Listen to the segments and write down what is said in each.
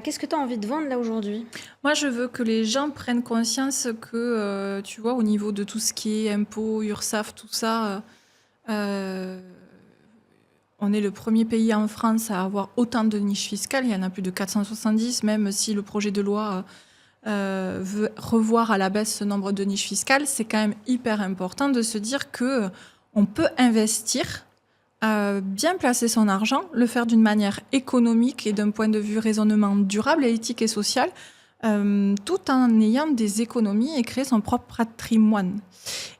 Qu'est-ce que tu as envie de vendre là aujourd'hui? Moi, je veux que les gens prennent conscience que, tu vois, au niveau de tout ce qui est impôts, URSSAF, tout ça, euh, on est le premier pays en France à avoir autant de niches fiscales. Il y en a plus de 470, même si le projet de loi veut revoir à la baisse ce nombre de niches fiscales. C'est quand même hyper important de se dire que on peut investir, bien placer son argent, le faire d'une manière économique et d'un point de vue raisonnement durable et éthique et social, tout en ayant des économies et créer son propre patrimoine.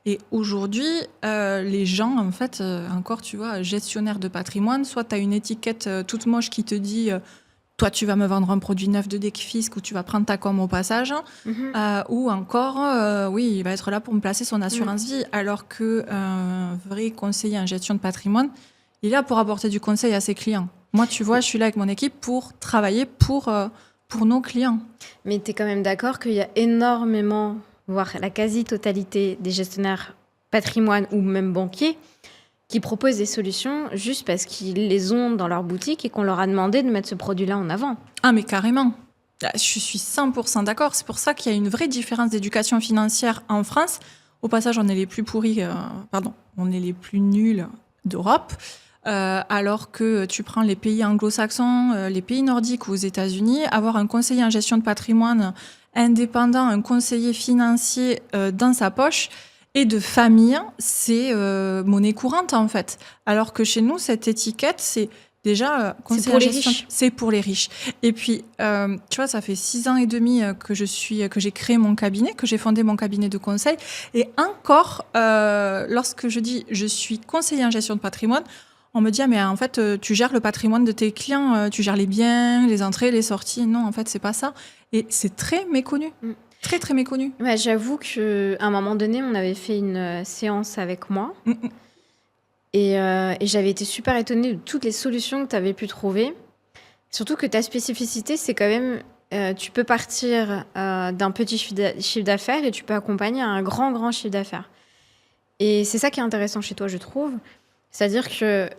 Et aujourd'hui, les gens, en fait, encore, tu vois, gestionnaires de patrimoine, soit tu as une étiquette toute moche qui te dit toi, tu vas me vendre un produit neuf de Decfisc ou tu vas prendre ta com au passage, Mhm. ou encore, oui, il va être là pour me placer son assurance vie, alors qu'un vrai conseiller en gestion de patrimoine, il est là pour apporter du conseil à ses clients. Moi, tu vois, je suis là avec mon équipe pour travailler pour nos clients. Mais tu es quand même d'accord qu'il y a énormément, voire la quasi-totalité des gestionnaires patrimoine ou même banquiers qui proposent des solutions juste parce qu'ils les ont dans leur boutique et qu'on leur a demandé de mettre ce produit-là en avant. Ah, mais carrément. Je suis 100% d'accord. C'est pour ça qu'il y a une vraie différence d'éducation financière en France. Au passage, on est les plus pourris, on est les plus nuls d'Europe. Alors que tu prends les pays anglo-saxons, les pays nordiques ou aux États-Unis, avoir un conseiller en gestion de patrimoine indépendant, un conseiller financier dans sa poche et de famille, c'est monnaie courante en fait. Alors que chez nous, cette étiquette, c'est déjà conseiller pour en les gestion, riches. c'est pour les riches. Et puis, tu vois, ça fait 6 ans et demi que j'ai créé mon cabinet, que j'ai fondé mon cabinet de conseil. Et encore, lorsque je dis je suis conseiller en gestion de patrimoine, on me dit, ah, mais en fait, tu gères le patrimoine de tes clients, tu gères les biens, les entrées, les sorties. Non, en fait, c'est pas ça. Et c'est très méconnu. Mm. Très, très méconnu. Ouais, j'avoue qu'à un moment donné, on avait fait une séance avec moi et j'avais été super étonnée de toutes les solutions que tu avais pu trouver. Surtout que ta spécificité, c'est quand même, tu peux partir d'un petit chiffre d'affaires et tu peux accompagner un grand, grand chiffre d'affaires. Et c'est ça qui est intéressant chez toi, je trouve. C'est-à-dire que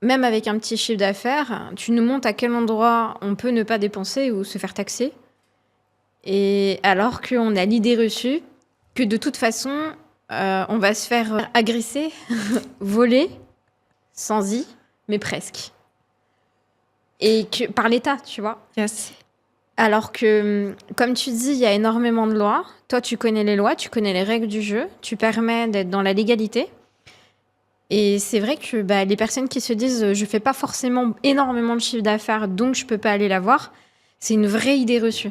même avec un petit chiffre d'affaires, tu nous montres à quel endroit on peut ne pas dépenser ou se faire taxer. Et alors qu'on a l'idée reçue que de toute façon, on va se faire agresser, voler, sans y, mais presque. Et que par l'État, tu vois. Yes. Alors que, comme tu dis, il y a énormément de lois. Toi, tu connais les lois, tu connais les règles du jeu, tu permets d'être dans la légalité. Et c'est vrai que les personnes qui se disent je fais pas forcément énormément de chiffre d'affaires, donc je peux pas aller la voir, c'est une vraie idée reçue.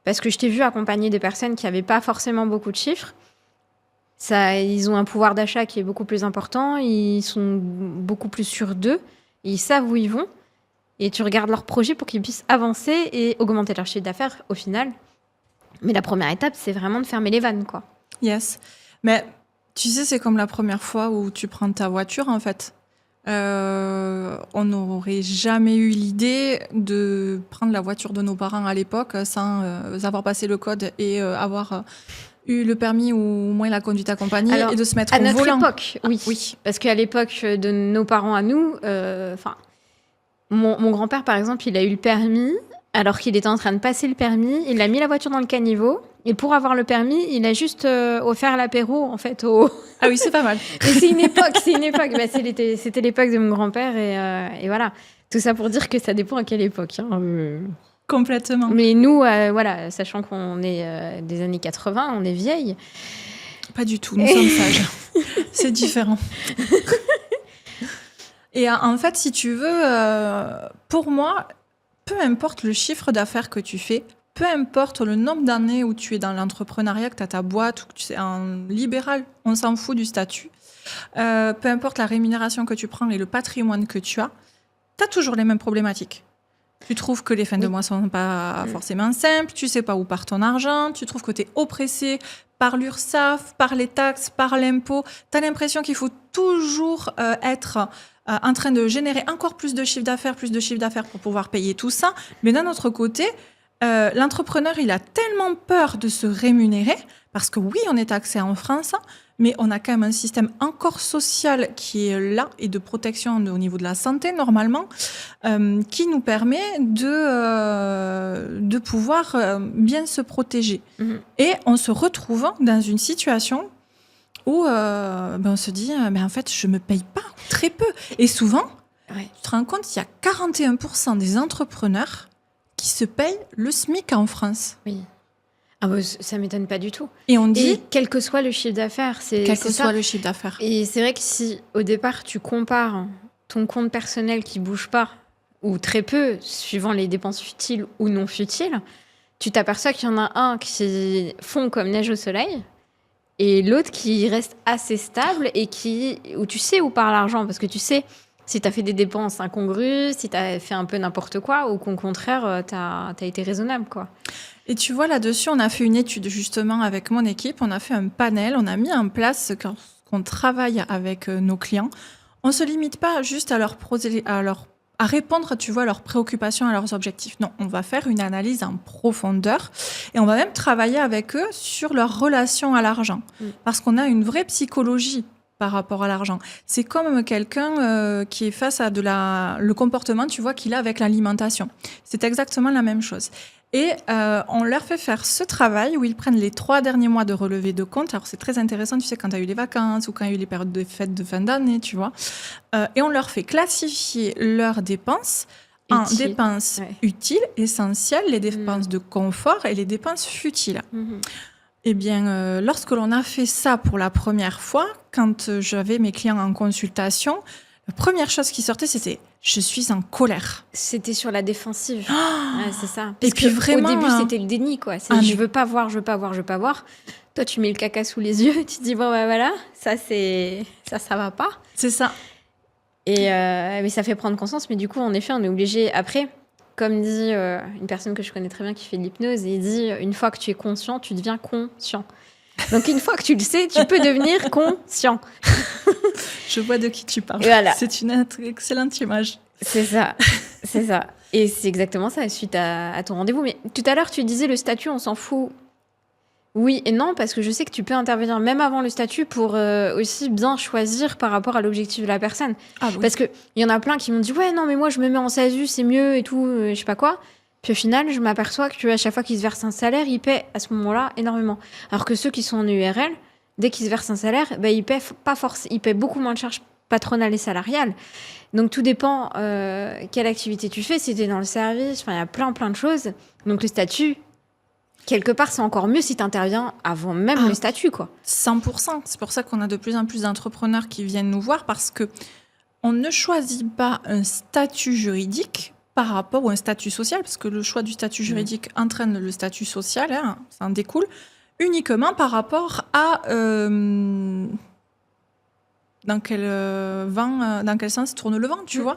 Parce que je t'ai vu accompagner des personnes qui n'avaient pas forcément beaucoup de chiffres. Ça, ils ont un pouvoir d'achat qui est beaucoup plus important, ils sont beaucoup plus sûrs d'eux, ils savent où ils vont. Et tu regardes leur projet pour qu'ils puissent avancer et augmenter leur chiffre d'affaires au final. Mais la première étape, c'est vraiment de fermer les vannes, quoi. Yes. Mais tu sais, c'est comme la première fois où tu prends ta voiture, en fait. On n'aurait jamais eu l'idée de prendre la voiture de nos parents à l'époque sans avoir passé le code et avoir eu le permis ou au moins la conduite accompagnée. Alors, et de se mettre à au notre volant. époque, oui. Oui. Parce qu'à l'époque de nos parents à nous, mon grand-père, par exemple, il a eu le permis. Alors qu'il était en train de passer le permis, il a mis la voiture dans le caniveau. Et pour avoir le permis, il a juste offert l'apéro, en fait, au... Ah oui, c'est pas mal. Et c'est une époque, c'est une époque. C'était l'époque de mon grand-père et voilà. Tout ça pour dire que ça dépend à quelle époque. Hein. Complètement. Mais nous, voilà, sachant qu'on est des années 80, on est vieilles. Pas du tout, nous sommes sages. C'est différent. Et en fait, si tu veux, pour moi, peu importe le chiffre d'affaires que tu fais, peu importe le nombre d'années où tu es dans l'entrepreneuriat, que tu as ta boîte ou que tu es un libéral, on s'en fout du statut. Peu importe la rémunération que tu prends et le patrimoine que tu as toujours les mêmes problématiques. Tu trouves que les fins de mois sont pas forcément simples, tu sais pas où part ton argent, tu trouves que tu es oppressé par l'URSSAF, par les taxes, par l'impôt. Tu as l'impression qu'il faut toujours être en train de générer encore plus de chiffre d'affaires pour pouvoir payer tout ça. Mais d'un autre côté, l'entrepreneur, il a tellement peur de se rémunérer, parce que oui, on est taxé en France, mais on a quand même un système encore social qui est là et de protection au niveau de la santé, normalement, qui nous permet de pouvoir bien se protéger. Et on se retrouve dans une situation où on se dit, en fait, je me paye pas, très peu. Et souvent, tu te rends compte, il y a 41% des entrepreneurs qui se payent le SMIC en France. Oui. Ah bah, ça m'étonne pas du tout. Et on dit... Et quel que soit le chiffre d'affaires. Quel que soit le chiffre d'affaires. Et c'est vrai que si, au départ, tu compares ton compte personnel qui bouge pas, ou très peu, suivant les dépenses futiles ou non futiles, tu t'aperçois qu'il y en a un qui fond comme neige au soleil, et l'autre qui reste assez stable et où tu sais où part l'argent, parce que tu sais si tu as fait des dépenses incongrues, si tu as fait un peu n'importe quoi, ou qu'au contraire, tu as été raisonnable, quoi. Et tu vois, là-dessus, on a fait une étude justement avec mon équipe, on a fait un panel, on a mis en place, quand on travaille avec nos clients, on ne se limite pas juste à répondre, tu vois, à leurs préoccupations, à leurs objectifs. Non, on va faire une analyse en profondeur et on va même travailler avec eux sur leur relation à l'argent. Parce qu'on a une vraie psychologie par rapport à l'argent. C'est comme quelqu'un qui est face à le comportement, tu vois, qu'il a avec l'alimentation. C'est exactement la même chose. Et on leur fait faire ce travail où ils prennent les 3 derniers mois de relevé de compte. Alors, c'est très intéressant, tu sais, quand tu as eu les vacances ou quand il y a eu les périodes de fêtes de fin d'année, tu vois. Et on leur fait classifier leurs dépenses en dépenses utiles, essentielles, les dépenses de confort et les dépenses futiles. Eh bien, lorsque l'on a fait ça pour la première fois, quand j'avais mes clients en consultation, la première chose qui sortait, c'était « je suis en colère ». C'était sur la défensive. C'est ça. Parce et puis vraiment, au début, c'était le déni, quoi. Je veux pas voir, je veux pas voir, je veux pas voir. Toi, tu mets le caca sous les yeux, tu te dis bon, bah voilà, ça va pas. C'est ça. Et mais ça fait prendre conscience, mais du coup, en effet, on est obligé après. Comme dit une personne que je connais très bien qui fait de l'hypnose, il dit une fois que tu es conscient, tu deviens conscient. Donc une fois que tu le sais, tu peux devenir conscient. Je vois de qui tu parles. Voilà. C'est une excellente image. C'est ça, c'est ça. Et c'est exactement ça, suite à ton rendez-vous. Mais tout à l'heure, tu disais le statut, on s'en fout. Oui et non, parce que je sais que tu peux intervenir même avant le statut pour aussi bien choisir par rapport à l'objectif de la personne. Ah, oui. Parce qu'il y en a plein qui m'ont dit « Ouais, non, mais moi, je me mets en SASU, c'est mieux et tout, je sais pas quoi. » Puis au final, je m'aperçois qu'à chaque fois qu'ils se versent un salaire, ils paient à ce moment-là énormément. Alors que ceux qui sont en URL, dès qu'ils se versent un salaire, ils paient pas forcément, ils paient beaucoup moins de charges patronales et salariales. Donc tout dépend quelle activité tu fais, si tu es dans le service, il y a plein de choses. Donc le statut, quelque part, c'est encore mieux si tu interviens avant même le statut, quoi. 100%. C'est pour ça qu'on a de plus en plus d'entrepreneurs qui viennent nous voir parce que on ne choisit pas un statut juridique par rapport ou un statut social, parce que le choix du statut juridique entraîne le statut social, ça en découle, uniquement par rapport à dans quel sens tourne le vent, tu vois.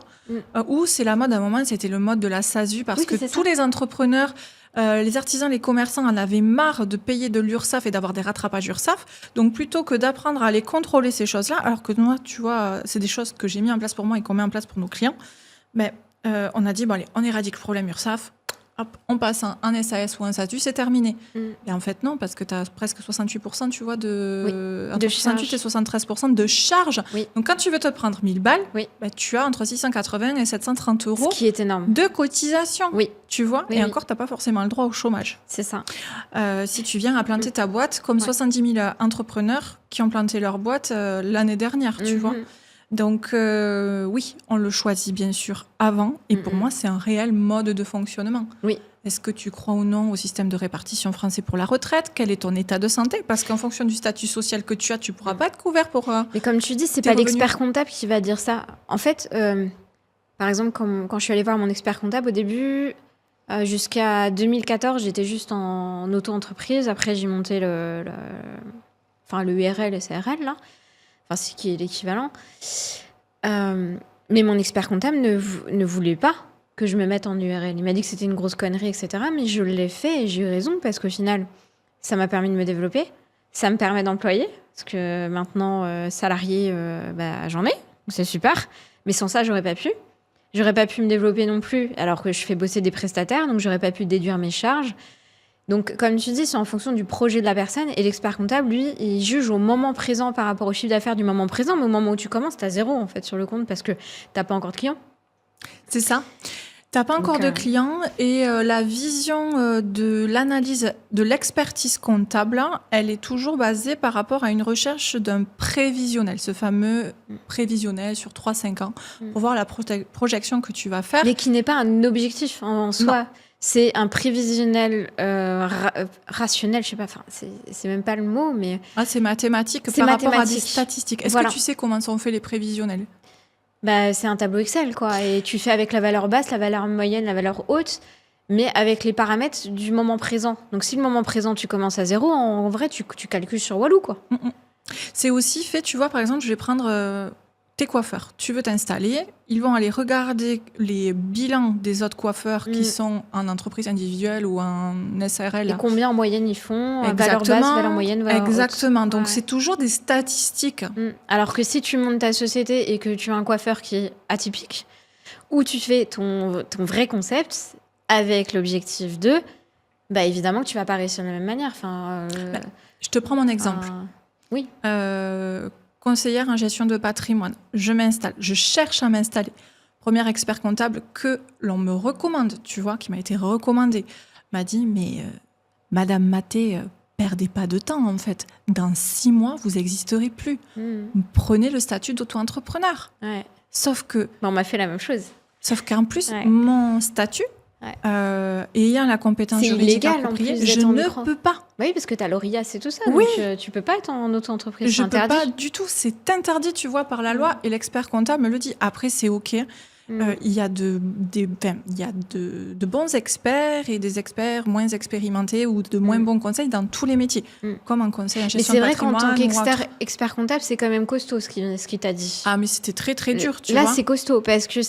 Ou c'est la mode, à un moment, c'était le mode de la SASU, parce que tous les entrepreneurs, les artisans, les commerçants en avaient marre de payer de l'URSSAF et d'avoir des rattrapages URSSAF. Donc, plutôt que d'apprendre à aller contrôler ces choses-là, alors que moi, tu vois, c'est des choses que j'ai mis en place pour moi et qu'on met en place pour nos clients, mais on a dit, bon allez, on éradique le problème URSSAF, hop, on passe un SAS ou un SASU, c'est terminé. Et en fait, non, parce que tu as presque 68%, tu vois, entre 68 et 73% de charges. Donc, quand tu veux te prendre 1000 balles, tu as entre 680 et 730 euros ce qui est énorme. De cotisation. Tu vois, et encore, tu n'as pas forcément le droit au chômage. C'est ça. Si tu viens à planter ta boîte, comme 70 000 entrepreneurs qui ont planté leur boîte l'année dernière, tu vois. Donc, oui, on le choisit bien sûr avant. Et pour moi, c'est un réel mode de fonctionnement. Est-ce que tu crois ou non au système de répartition français pour la retraite ? Quel est ton état de santé ? Parce qu'en fonction du statut social que tu as, tu ne pourras pas être couvert pour Mais comme tu dis, c'est pas l'expert comptable qui va dire ça. En fait, par exemple, quand je suis allée voir mon expert comptable, au début, jusqu'à 2014, j'étais juste en auto-entreprise. Après, j'ai monté le URL et CRL, là. Enfin, ce qui est l'équivalent. Mais mon expert comptable ne voulait pas que je me mette en URL. Il m'a dit que c'était une grosse connerie, etc. Mais je l'ai fait et j'ai eu raison parce qu'au final, ça m'a permis de me développer. Ça me permet d'employer parce que maintenant, salarié, j'en ai. C'est super. Mais sans ça, j'aurais pas pu. J'aurais pas pu me développer non plus alors que je fais bosser des prestataires. Donc, j'aurais pas pu déduire mes charges. Donc, comme tu dis, c'est en fonction du projet de la personne. Et l'expert comptable, lui, il juge au moment présent par rapport au chiffre d'affaires du moment présent. Mais au moment où tu commences, tu as 0 en fait sur le compte parce que tu n'as pas encore de clients. C'est ça. Tu n'as pas encore de clients et la vision de l'analyse, de l'expertise comptable, elle est toujours basée par rapport à une recherche d'un prévisionnel, ce fameux prévisionnel sur 3-5 ans, pour voir la projection que tu vas faire. Mais qui n'est pas un objectif en soi. Non. C'est un prévisionnel rationnel, je sais pas, c'est même pas le mot, mais... c'est mathématique par rapport à des statistiques. Est-ce que tu sais comment sont faits les prévisionnels ? C'est un tableau Excel, quoi. Et tu fais avec la valeur basse, la valeur moyenne, la valeur haute, mais avec les paramètres du moment présent. Donc, si le moment présent, tu commences à 0, en vrai, tu calcules sur Walou, quoi. C'est aussi fait, tu vois, par exemple, je vais prendre tes coiffeurs. Tu veux t'installer, ils vont aller regarder les bilans des autres coiffeurs qui sont en entreprise individuelle ou en SARL. Et combien en moyenne ils font, valeur basse, valeur moyenne, valeur Exactement, haute. Donc c'est toujours des statistiques. Alors que si tu montes ta société et que tu as un coiffeur qui est atypique, ou tu fais ton vrai concept avec l'objectif de, évidemment que tu vas pas réussir de la même manière. Je te prends mon exemple. Oui. Conseillère en gestion de patrimoine, je m'installe, je cherche à m'installer. Premier expert comptable que l'on me recommande, tu vois, qui m'a été recommandé, m'a dit, mais Madame Maté, perdez pas de temps en fait. Dans 6 mois, vous n'existerez plus. Prenez le statut d'auto-entrepreneur. Ouais. Sauf que... on m'a fait la même chose. Sauf qu'en plus, mon statut, ayant la compétence juridique appropriée, je ne peux pas. Oui, parce que tu as l'ORIAS et tout ça. Oui. Donc, tu peux pas être en auto-entreprise. Je ne peux pas du tout. C'est interdit, tu vois, par la loi. Et l'expert comptable me le dit. Après, c'est OK. Il y a de bons experts et des experts moins expérimentés ou de moins bons conseils dans tous les métiers. Comme en conseil en gestion de patrimoine. Mais c'est vrai qu'en tant qu'expert comptable, c'est quand même costaud ce qu'il t'a dit. Ah, mais c'était très, très dur, tu vois. Là, c'est costaud parce que...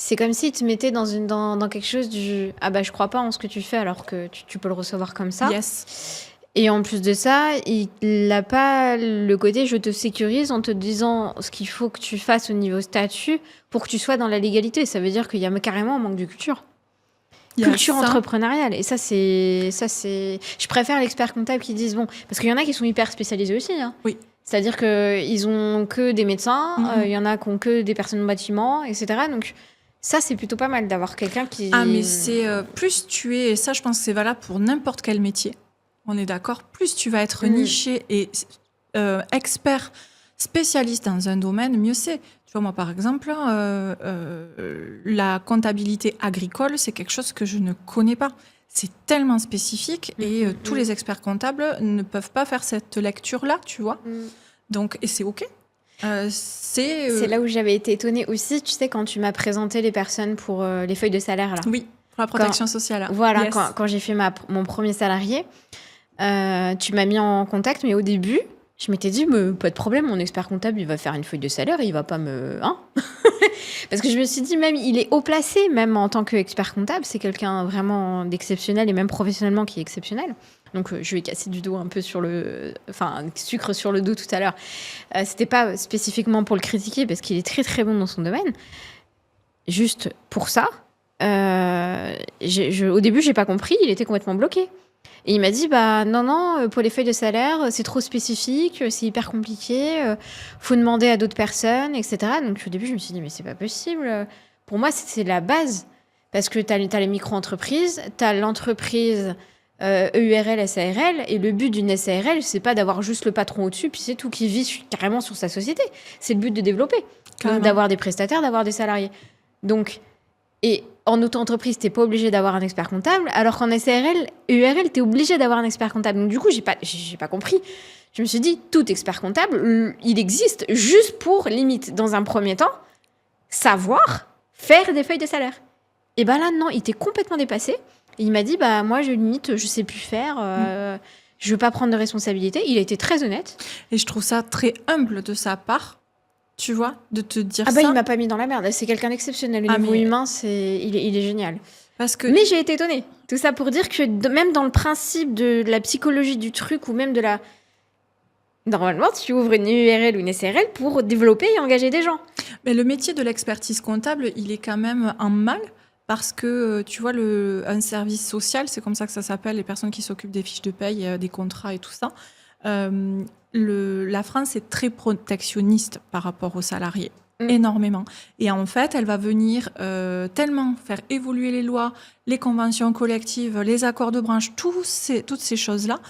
C'est comme s'il te mettait dans quelque chose du « Ah je crois pas en ce que tu fais alors que tu peux le recevoir comme ça. » Yes. Et en plus de ça, il n'a pas le côté « Je te sécurise en te disant ce qu'il faut que tu fasses au niveau statut pour que tu sois dans la légalité. » Ça veut dire qu'il y a carrément un manque de culture. Culture entrepreneuriale. Et ça, c'est... Je préfère l'expert comptable qui disent « Bon... » Parce qu'il y en a qui sont hyper spécialisés aussi. Hein. Oui. C'est-à-dire qu'ils ont que des médecins, il y en a qui ont que des personnes en bâtiment, etc. Donc... Ça, c'est plutôt pas mal d'avoir quelqu'un qui... Ah, mais c'est plus tu es... Et ça, je pense que c'est valable pour n'importe quel métier. On est d'accord. Plus tu vas être niché et expert, spécialiste dans un domaine, mieux c'est. Tu vois, moi, par exemple, la comptabilité agricole, c'est quelque chose que je ne connais pas. C'est tellement spécifique et tous les experts comptables ne peuvent pas faire cette lecture-là, tu vois. Donc, et c'est OK. C'est là où j'avais été étonnée aussi, tu sais, quand tu m'as présenté les personnes pour les feuilles de salaire. Là. Oui, pour la protection sociale. Voilà, yes. quand j'ai fait mon premier salarié, tu m'as mis en contact, mais au début, je m'étais dit, pas de problème, mon expert comptable, il va faire une feuille de salaire et il va pas me... Hein. Parce que je me suis dit, même, il est haut placé, même en tant qu'expert comptable, c'est quelqu'un vraiment d'exceptionnel et même professionnellement qui est exceptionnel. Donc, je lui ai cassé du dos un peu sucre sur le dos tout à l'heure. C'était pas spécifiquement pour le critiquer parce qu'il est très, très bon dans son domaine. Juste pour ça, au début, j'ai pas compris. Il était complètement bloqué. Et il m'a dit, non, pour les feuilles de salaire, c'est trop spécifique, c'est hyper compliqué, faut demander à d'autres personnes, etc. Donc, au début, je me suis dit, mais c'est pas possible. Pour moi, c'est la base. Parce que t'as les micro-entreprises, t'as l'entreprise... EURL, SARL, et le but d'une SARL, c'est pas d'avoir juste le patron au-dessus, puis c'est tout, qui vit carrément sur sa société. C'est le but de développer. Donc, d'avoir des prestataires, d'avoir des salariés. Donc, et en auto-entreprise, t'es pas obligé d'avoir un expert comptable, alors qu'en SARL, EURL, t'es obligé d'avoir un expert comptable. Donc, du coup, j'ai pas compris. Je me suis dit, tout expert comptable, il existe juste pour, limite, dans un premier temps, savoir faire des feuilles de salaire. Et là, non, il était complètement dépassé. Et il m'a dit, moi, limite, je sais plus faire, je veux pas prendre de responsabilité. Il a été très honnête. Et je trouve ça très humble de sa part, tu vois, de te dire ça. Il m'a pas mis dans la merde. C'est quelqu'un d'exceptionnel. Au niveau humain, il est génial. Mais j'ai été étonnée. Tout ça pour dire que même dans le principe de la psychologie du truc ou même de la... Normalement, tu ouvres une URL ou une SRL pour développer et engager des gens. Mais le métier de l'expertise comptable, il est quand même en mal parce que, tu vois, un service social, c'est comme ça que ça s'appelle, les personnes qui s'occupent des fiches de paye, des contrats et tout ça. La France est très protectionniste par rapport aux salariés, énormément. Et en fait, elle va venir tellement faire évoluer les lois, les conventions collectives, les accords de branche, toutes ces choses-là,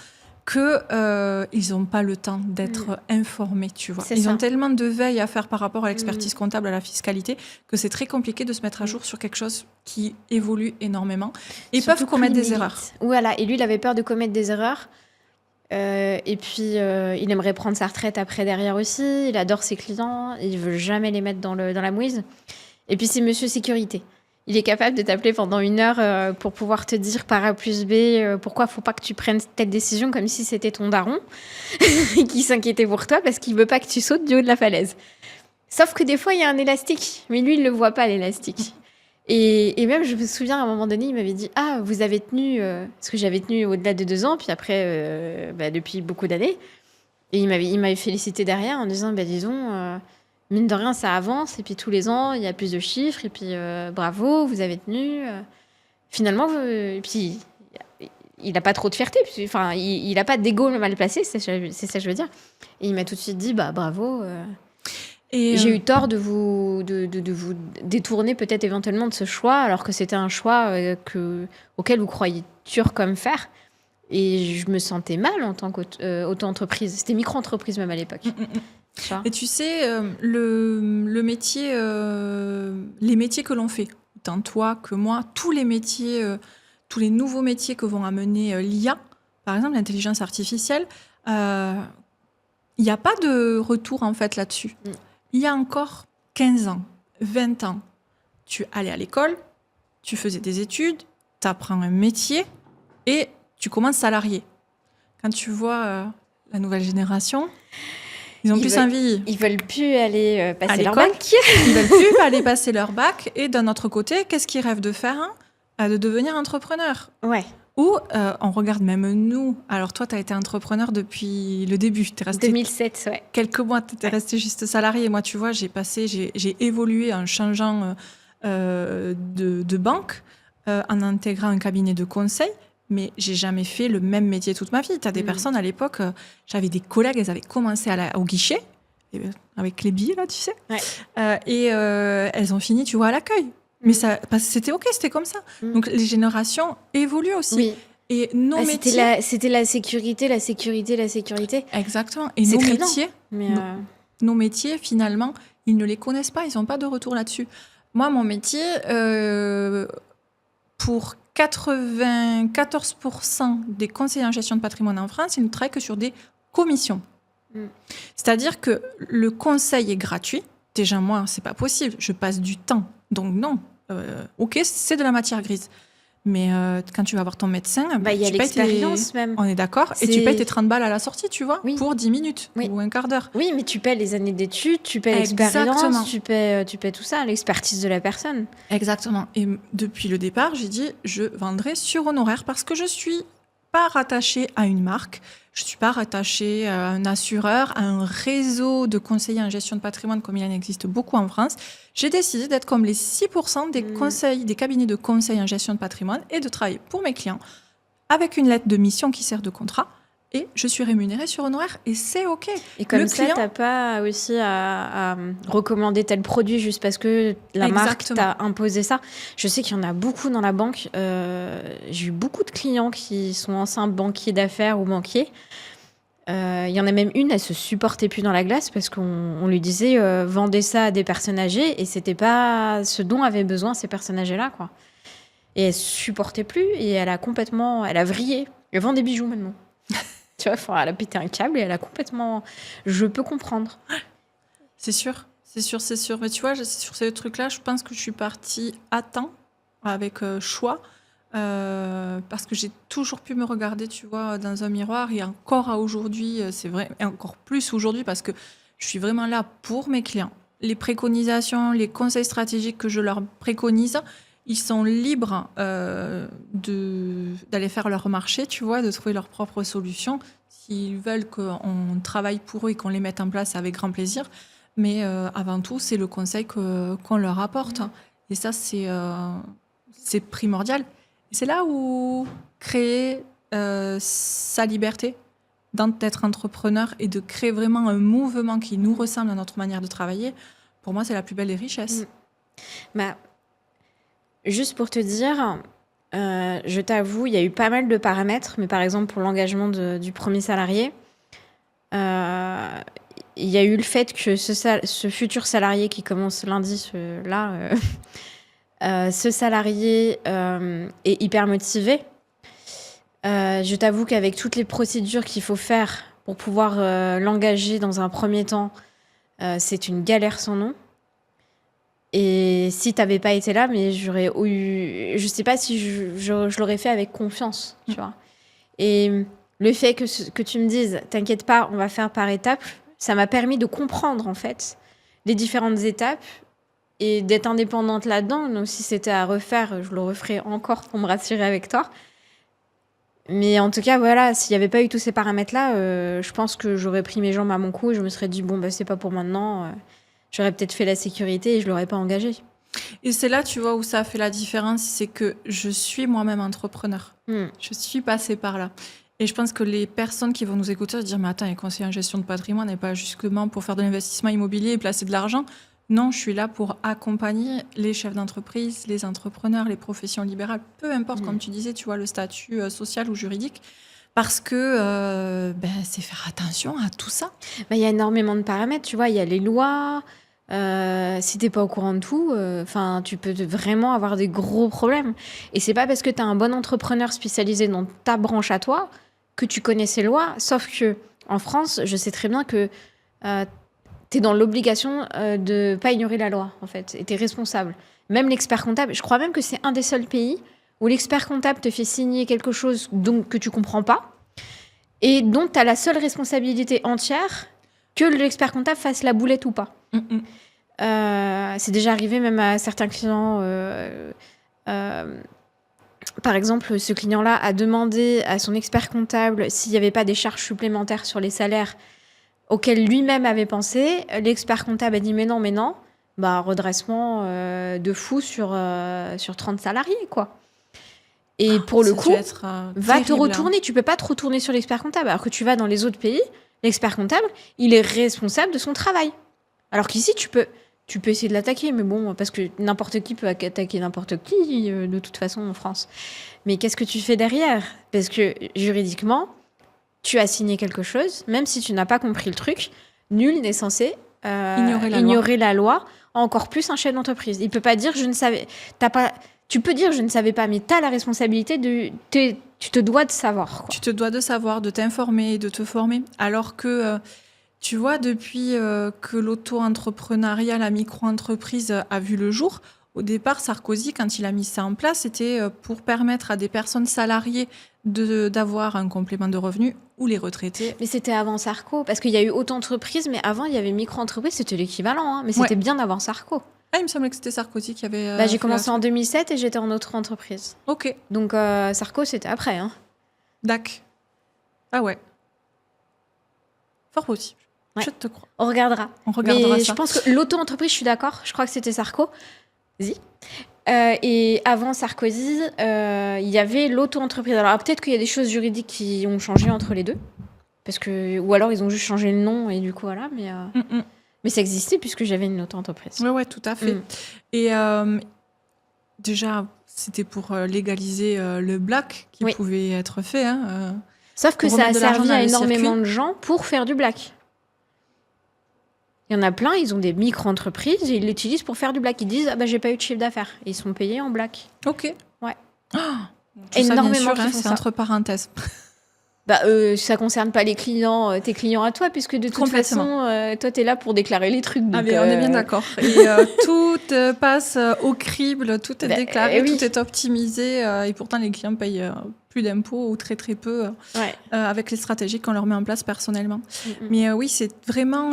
qu'ils n'ont pas le temps d'être informés, tu vois. Ils ont tellement de veille à faire par rapport à l'expertise comptable, à la fiscalité, que c'est très compliqué de se mettre à jour sur quelque chose qui évolue énormément. Et peuvent commettre des erreurs. Voilà, et lui, il avait peur de commettre des erreurs. Et puis, il aimerait prendre sa retraite après derrière aussi. Il adore ses clients. Il veut jamais les mettre dans la mouise. Et puis, c'est Monsieur Sécurité. Il est capable de t'appeler pendant 1 heure pour pouvoir te dire par A plus B pourquoi il ne faut pas que tu prennes telle décision comme si c'était ton daron qui s'inquiétait pour toi parce qu'il ne veut pas que tu sautes du haut de la falaise. Sauf que des fois, il y a un élastique. Mais lui, il ne le voit pas, l'élastique. Et même, je me souviens, à un moment donné, il m'avait dit « Ah, vous avez tenu... parce que j'avais tenu au-delà de 2 ans, puis après, depuis beaucoup d'années. Et il m'avait félicité derrière en disant « Disons, mine de rien, ça avance. Et puis tous les ans, il y a plus de chiffres. Et puis, bravo, vous avez tenu. Finalement, et puis, il n'a pas trop de fierté. Enfin, il n'a pas d'ego mal placé, c'est ça que je veux dire. Et il m'a tout de suite dit « Bravo. Et j'ai eu tort de vous détourner peut-être éventuellement de ce choix, alors que c'était un choix auquel vous croyez dur comme fer. Et je me sentais mal en tant qu'auto-entreprise. C'était micro-entreprise même à l'époque. Et tu sais, le métier, les métiers que l'on fait, tant toi que moi, tous les métiers, tous les nouveaux métiers que vont amener l'IA, par exemple l'intelligence artificielle, il n'y a pas de retour en fait là-dessus. Il y a encore 15 ans, 20 ans, tu allais à l'école, tu faisais des études, tu apprends un métier et tu commences salarié. Quand tu vois la nouvelle génération, ils ont plus envie. Ils veulent plus aller passer leur bac. Ils veulent plus aller passer leur bac. Et d'un autre côté, qu'est-ce qu'ils rêvent de faire de devenir entrepreneur. Ouais. Ou on regarde même nous. Alors toi, tu as été entrepreneur depuis le début. T'es resté 2007, ouais. Quelques mois, tu étais resté juste salarié. Moi, tu vois, j'ai évolué en changeant de banque, en intégrant un cabinet de conseil. Mais j'ai jamais fait le même métier toute ma vie. Tu as des personnes à l'époque, j'avais des collègues, elles avaient commencé au guichet, avec les billets, là, tu sais. Ouais. Et elles ont fini, tu vois, à l'accueil. Mais c'était OK, c'était comme ça. Donc les générations évoluent aussi. Oui. Et nos métiers... C'était la sécurité. Exactement. Et nos métiers, finalement, ils ne les connaissent pas, ils n'ont pas de retour là-dessus. Moi, mon métier, pour 94% des conseillers en gestion de patrimoine en France, ils ne travaillent que sur des commissions. C'est-à-dire que le conseil est gratuit. Déjà, moi, c'est pas possible. Je passe du temps. Donc non. OK, c'est de la matière grise. Mais quand tu vas voir ton médecin, il y a l'expérience même. On est d'accord. Et tu payes tes 30 balles à la sortie, tu vois, pour 10 minutes ou un quart d'heure. Oui, mais tu payes les années d'études, tu payes l'expérience, tu payes tout ça, l'expertise de la personne. Exactement. Et depuis le départ, j'ai dit, je vendrai sur honoraire parce que je suis pas rattachée à une marque. Je ne suis pas rattachée à un assureur, à un réseau de conseillers en gestion de patrimoine comme il en existe beaucoup en France. J'ai décidé d'être comme les 6% des cabinets de conseil en gestion de patrimoine et de travailler pour mes clients avec une lettre de mission qui sert de contrat. Et je suis rémunérée sur honoraire et c'est OK. Et comme ça, tu n'as pas aussi à recommander tel produit juste parce que la marque t'a imposé ça. Je sais qu'il y en a beaucoup dans la banque. J'ai eu beaucoup de clients qui sont anciens banquiers d'affaires ou banquiers. Il y en a même une, elle se supportait plus dans la glace parce qu'on lui disait vendez ça à des personnes âgées et c'était pas ce dont avaient besoin ces personnes âgées-là, quoi. Et elle se supportait plus et elle a vrillé. Elle vend des bijoux maintenant. Tu vois, elle a pété un câble et elle a complètement... Je peux comprendre. C'est sûr. Mais tu vois, sur ces trucs-là, je pense que je suis partie à temps, avec choix, parce que j'ai toujours pu me regarder, tu vois, dans un miroir. Et encore à aujourd'hui, c'est vrai, et encore plus aujourd'hui, parce que je suis vraiment là pour mes clients. Les préconisations, les conseils stratégiques que je leur préconise, ils sont libres d'aller faire leur marché, tu vois, de trouver leurs propres solutions. S'ils veulent qu'on travaille pour eux et qu'on les mette en place, avec grand plaisir. Mais avant tout, c'est le conseil qu'on leur apporte. Et ça, c'est c'est primordial. Et c'est là où créer sa liberté d'être entrepreneur et de créer vraiment un mouvement qui nous ressemble à notre manière de travailler, pour moi, c'est la plus belle des richesses. Bah, juste pour te dire, je t'avoue, il y a eu pas mal de paramètres, mais par exemple, pour l'engagement du premier salarié, il y a eu le fait que ce futur salarié qui commence lundi, ce salarié est hyper motivé. Je t'avoue qu'avec toutes les procédures qu'il faut faire pour pouvoir l'engager dans un premier temps, c'est une galère sans nom. Et si t'avais pas été là, mais j'aurais eu, je sais pas si je l'aurais fait avec confiance, tu vois. Et le fait que tu me dises, t'inquiète pas, on va faire par étapes, ça m'a permis de comprendre en fait les différentes étapes et d'être indépendante là-dedans. Donc si c'était à refaire, je le referais encore pour me rassurer avec toi. Mais en tout cas, voilà, s'il n'y avait pas eu tous ces paramètres-là, je pense que j'aurais pris mes jambes à mon cou et je me serais dit, bon, bah, c'est pas pour maintenant. J'aurais peut-être fait la sécurité et je l'aurais pas engagé. Et c'est là, tu vois, où ça a fait la différence, c'est que je suis moi-même entrepreneur. Je suis passée par là. Et je pense que les personnes qui vont nous écouter se dire, mais attends, les conseillers en gestion de patrimoine n'est pas justement pour faire de l'investissement immobilier et placer de l'argent. Non, je suis là pour accompagner les chefs d'entreprise, les entrepreneurs, les professions libérales, peu importe, comme tu disais, tu vois, le statut social ou juridique, parce que c'est faire attention à tout ça. Il y a énormément de paramètres, tu vois, il y a les lois, si t'es pas au courant de tout, tu peux vraiment avoir des gros problèmes. Et c'est pas parce que t'as un bon entrepreneur spécialisé dans ta branche à toi que tu connais ces lois, sauf que en France, je sais très bien que t'es dans l'obligation de pas ignorer la loi, en fait, et t'es responsable. Même l'expert comptable, je crois même que c'est un des seuls pays où l'expert comptable te fait signer quelque chose que tu comprends pas et dont t'as la seule responsabilité entière que l'expert comptable fasse la boulette ou pas. C'est déjà arrivé même à certains clients. Par exemple, ce client-là a demandé à son expert comptable s'il n'y avait pas des charges supplémentaires sur les salaires auquel lui-même avait pensé. L'expert comptable a dit mais non. Redressement de fou sur 30 salariés, quoi. Et pour le coup, va te retourner. Tu peux pas te retourner sur l'expert comptable. Alors que tu vas dans les autres pays, l'expert comptable, il est responsable de son travail. Alors qu'ici, tu peux essayer de l'attaquer, mais bon, parce que n'importe qui peut attaquer n'importe qui, de toute façon, en France. Mais qu'est-ce que tu fais derrière ? Parce que juridiquement, tu as signé quelque chose, même si tu n'as pas compris le truc, nul n'est censé ignorer la loi, encore plus un chef d'entreprise. Il peut pas dire je ne savais. Tu peux dire je ne savais pas, mais tu as la responsabilité tu te dois de savoir, quoi. Tu te dois de savoir, de t'informer, de te former. Alors que tu vois, depuis que l'auto-entrepreneuriat, la micro-entreprise a vu le jour, au départ, Sarkozy, quand il a mis ça en place, c'était pour permettre à des personnes salariées d'avoir un complément de revenus ou les retraités. Mais c'était avant Sarko, parce qu'il y a eu auto-entreprise, mais avant, il y avait micro-entreprise, c'était l'équivalent, hein, mais c'était bien avant Sarko. Ah, il me semblait que c'était Sarkozy qui avait... j'ai commencé en 2007 et j'étais en auto-entreprise. Ok. Donc, Sarko, c'était après. Hein. D'accord. Ah ouais. Fort possible. Ouais. Je te crois. On regardera mais ça. Je pense que l'auto-entreprise, je suis d'accord. Je crois que c'était Sarko. Vas-y. Et avant Sarkozy, il y avait l'auto-entreprise. Alors peut-être qu'il y a des choses juridiques qui ont changé entre les deux. Ou alors ils ont juste changé le nom et du coup voilà. Mais ça existait puisque j'avais une auto-entreprise. Ouais, tout à fait. Et déjà, c'était pour légaliser le black qui pouvait être fait. Sauf que ça a servi à énormément de gens pour faire du black. Il y en a plein, ils ont des micro-entreprises et ils l'utilisent pour faire du black. Ils disent j'ai pas eu de chiffre d'affaires. Et ils sont payés en black. Ok. Ouais. Énormément. C'est entre parenthèses. Ça concerne pas les clients, tes clients à toi, puisque de toute façon, toi, t'es là pour déclarer les trucs. Donc, on est bien d'accord. Et tout passe au crible, tout est déclaré, tout est optimisé. Et pourtant, les clients payent plus d'impôts ou très, très peu avec les stratégies qu'on leur met en place personnellement. Mais oui, c'est vraiment...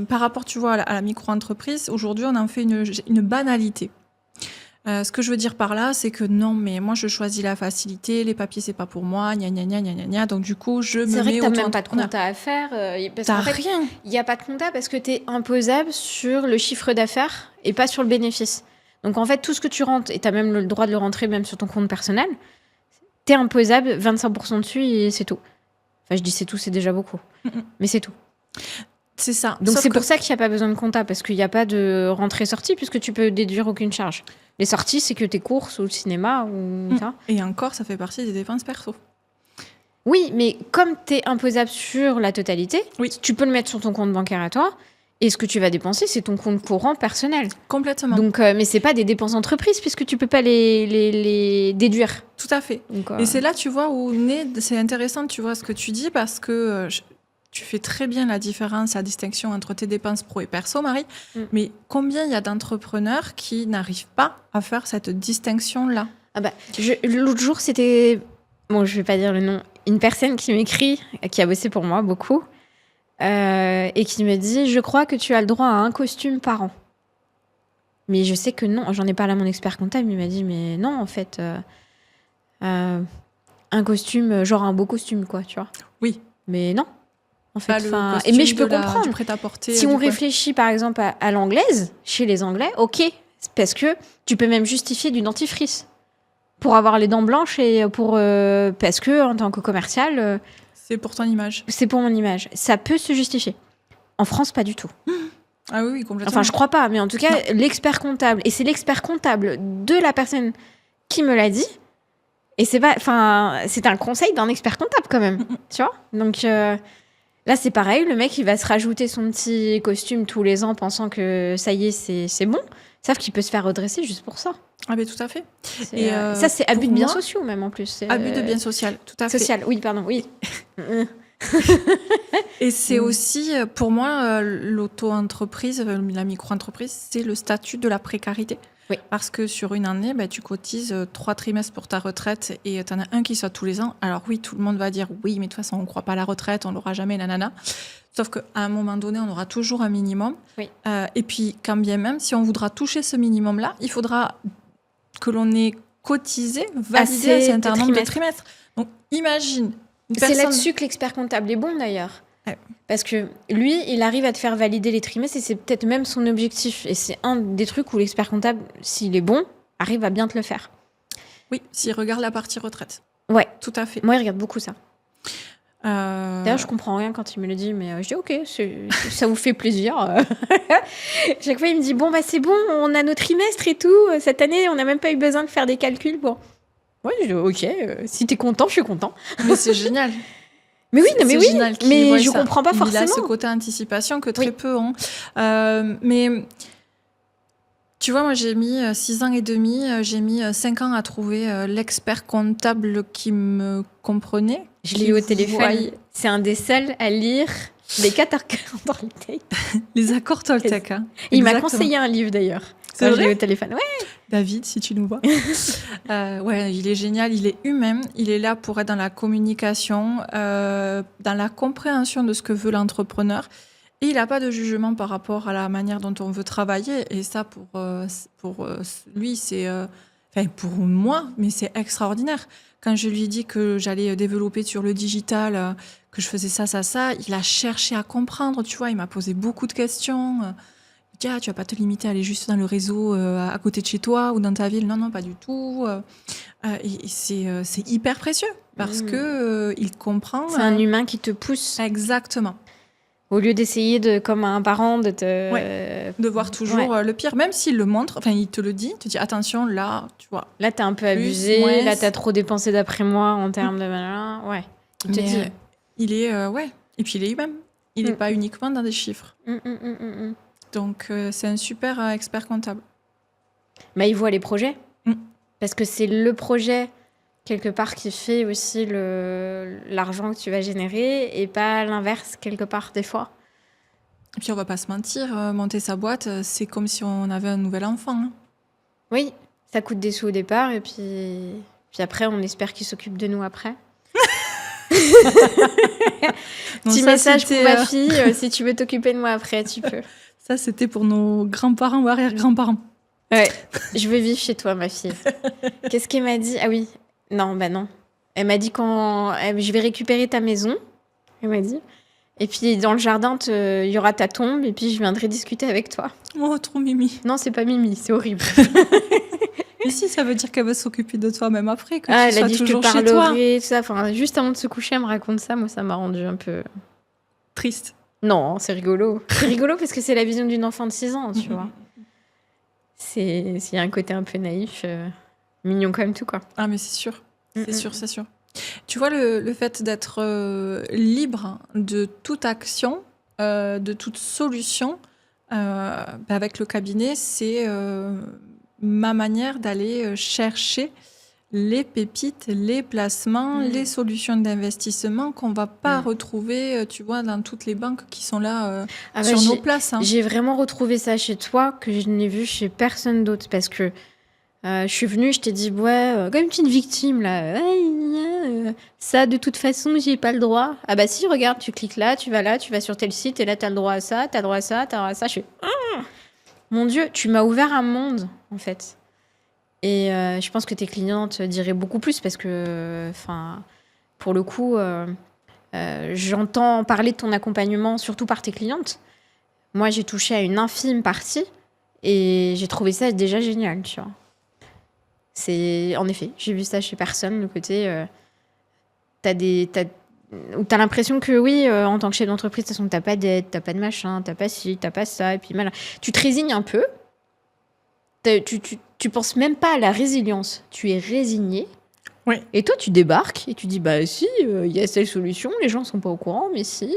par rapport, tu vois, à la micro-entreprise, aujourd'hui, on en fait une banalité. Ce que je veux dire par là, c'est que non, mais moi, je choisis la facilité, les papiers, c'est pas pour moi, gna gna gna gna gna. Donc, du coup, je me mets... C'est vrai que t'as même pas de compta à faire. T'as rien. Il n'y a pas de compta parce que t'es imposable sur le chiffre d'affaires et pas sur le bénéfice. Donc en fait, tout ce que tu rentres, et tu as même le droit de le rentrer même sur ton compte personnel, t'es imposable 25% dessus et c'est tout. Enfin, je dis c'est tout, c'est déjà beaucoup. Mais c'est tout. C'est ça. Donc Sauf c'est que- pour ça qu'il n'y a pas besoin de compta, parce qu'il n'y a pas de rentrée-sortie, puisque tu peux déduire aucune charge. Les sorties, c'est que tes courses ou le cinéma ou ça. Et encore, ça fait partie des dépenses perso. Oui, mais comme tu es imposable sur la totalité, Oui. tu peux le mettre sur ton compte bancaire à toi, et ce que tu vas dépenser, c'est ton compte courant personnel. Complètement. Donc, mais c'est pas des dépenses entreprises, puisque tu peux pas les déduire. Tout à fait. Donc, Et c'est là, tu vois, où c'est intéressant, tu vois, ce que tu dis, parce que tu fais très bien la différence, la distinction entre tes dépenses pro et perso, Marie. Mais combien il y a d'entrepreneurs qui n'arrivent pas à faire cette distinction-là? Ah bah, l'autre jour, c'était... Bon, je vais pas dire le nom. Une personne qui m'écrit, qui a bossé pour moi beaucoup, et qui me dit « Je crois que tu as le droit à un costume par an. » Mais je sais que non. J'en ai parlé à mon expert comptable. Il m'a dit « Mais non, en fait, un costume, genre un beau costume, quoi, tu vois. » Oui. Mais non. En fait, Pas le costume mais je peux du comprendre. prêt-à-porter, Si on réfléchit, par exemple, à l'anglaise, chez les Anglais, ok. Parce que tu peux même justifier du dentifrice. Pour avoir les dents blanches et parce que, en tant que commercial... c'est pour ton image. C'est pour mon image. Ça peut se justifier. En France, pas du tout. Ah oui, complètement. Enfin, je crois pas. Mais en tout cas, l'expert comptable, et c'est l'expert comptable de la personne qui me l'a dit. Et c'est pas... Enfin, c'est un conseil d'un expert comptable, quand même. Tu vois? Donc... là, c'est pareil. Le mec, il va se rajouter son petit costume tous les ans pensant que ça y est, c'est bon. Sauf qu'il peut se faire redresser juste pour ça. Ah ben tout à fait. Et ça, c'est abus de biens sociaux, même, en plus. Abus de biens sociaux, tout à fait. Social, oui, pardon, oui. Et c'est aussi, pour moi, l'auto-entreprise, la micro-entreprise, c'est le statut de la précarité. Oui. Parce que sur une année, tu cotises 3 trimestres pour ta retraite et tu en as un qui sort tous les ans. Alors oui, tout le monde va dire oui, mais de toute façon, on ne croit pas à la retraite, on ne l'aura jamais, nanana. Sauf qu'à un moment donné, on aura toujours un minimum. Oui. Et puis, quand bien même, si on voudra toucher ce minimum-là, il faudra que l'on ait cotisé, validé un certain nombre de trimestres. Donc, imagine. C'est là-dessus que l'expert comptable est bon, d'ailleurs. Ouais. Parce que lui, il arrive à te faire valider les trimestres et c'est peut-être même son objectif. Et c'est un des trucs où l'expert comptable, s'il est bon, arrive à bien te le faire. Oui, s'il regarde la partie retraite. Ouais. Tout à fait. Moi, il regarde beaucoup ça. D'ailleurs, je comprends rien quand il me le dit, mais je dis ok, ça vous fait plaisir. Chaque fois, il me dit bon, c'est bon, on a nos trimestres et tout. Cette année, on n'a même pas eu besoin de faire des calculs. Bon. Ouais, je dis ok, si t'es content, je suis content. Mais c'est génial. Mais oui, mais je comprends pas forcément. Il a ce côté anticipation que très peu ont. Mais tu vois, moi, j'ai mis 6 ans et demi, j'ai mis 5 ans à trouver l'expert comptable qui me comprenait. Je l'ai eu au téléphone. C'est un des seuls à lire les 4 accords Toltec. Les accords Toltec. Hein. Il m'a conseillé un livre d'ailleurs. C'est vrai ? Je l'ai eu au téléphone. Ouais. David, si tu nous vois. Ouais, il est génial, il est humain, il est là pour être dans la communication, dans la compréhension de ce que veut l'entrepreneur. Et il n'a pas de jugement par rapport à la manière dont on veut travailler. Et ça, pour lui, c'est... Enfin, pour moi, mais c'est extraordinaire. Quand je lui ai dit que j'allais développer sur le digital, que je faisais ça, il a cherché à comprendre, tu vois. Il m'a posé beaucoup de questions. Il dit, tu vas pas te limiter à aller juste dans le réseau à côté de chez toi ou dans ta ville. Non, pas du tout. Et c'est hyper précieux parce que il comprend. C'est un humain qui te pousse. Exactement. Au lieu d'essayer, comme un parent, de voir toujours le pire. Même s'il le montre, enfin, il te le dit, te dit attention, là, tu vois. Là, t'as un peu abusé, là, t'as trop dépensé d'après moi en termes de... Ouais, il te dit. Il est... Et puis, il est humain. Il n'est pas uniquement dans des chiffres. Donc, c'est un super expert comptable. Bah, il voit les projets. Parce que c'est le projet... quelque part qui fait aussi l'argent que tu vas générer et pas l'inverse quelque part des fois. Et puis on va pas se mentir, monter sa boîte, c'est comme si on avait un nouvel enfant. Hein. Oui, ça coûte des sous au départ et puis après on espère qu'il s'occupe de nous après. Petit message pour ma fille, si tu veux t'occuper de moi après, tu peux. Ça c'était pour nos grands-parents ou arrière-grands-parents. Ouais, je veux vivre chez toi ma fille. Qu'est-ce qu'elle m'a dit ? Ah oui. Non, bah non. Elle m'a dit je vais récupérer ta maison, elle m'a dit. Et puis dans le jardin, il y aura ta tombe et puis je viendrai discuter avec toi. Oh, trop mimi. Non, c'est pas Mimi, c'est horrible. Mais si, ça veut dire qu'elle va s'occuper de toi même après, que tu Elle a sois dit je te toujours chez toi. parlerai, tout ça. Enfin, juste avant de se coucher, elle me raconte ça. Moi, ça m'a rendu un peu... Triste. Non, c'est rigolo. C'est rigolo parce que c'est la vision d'une enfant de 6 ans, tu vois. Il y a un côté un peu naïf, mignon quand même tout, quoi. Ah, mais c'est sûr. C'est sûr, c'est sûr. Tu vois, le fait d'être libre de toute action, de toute solution, avec le cabinet, c'est ma manière d'aller chercher les pépites, les placements, les solutions d'investissement qu'on va pas retrouver, tu vois, dans toutes les banques qui sont là sur nos places. J'ai vraiment retrouvé ça chez toi, que je n'ai vu chez personne d'autre, parce que je suis venue, je t'ai dit, ouais, comme une petite victime, là. Ça, de toute façon, j'ai pas le droit. Ah bah si, regarde, tu cliques là, tu vas sur tel site, et là, t'as le droit à ça, t'as le droit à ça, t'as le droit à ça. Je suis, mon Dieu, tu m'as ouvert un monde, en fait. Et je pense que tes clientes diraient beaucoup plus, parce que, pour le coup, j'entends parler de ton accompagnement, surtout par tes clientes. Moi, j'ai touché à une infime partie, et j'ai trouvé ça déjà génial, tu vois. En effet, j'ai vu ça chez personne, le côté où t'as l'impression que oui, en tant que chef d'entreprise, de toute façon, t'as pas d'aide, t'as pas de machin, t'as pas ci, t'as pas ça, et puis mal. Tu te résignes un peu. Tu penses même pas à la résilience. Tu es résigné. Oui. Et toi, tu débarques et tu dis, bah si, il y a cette solution, les gens sont pas au courant, mais si,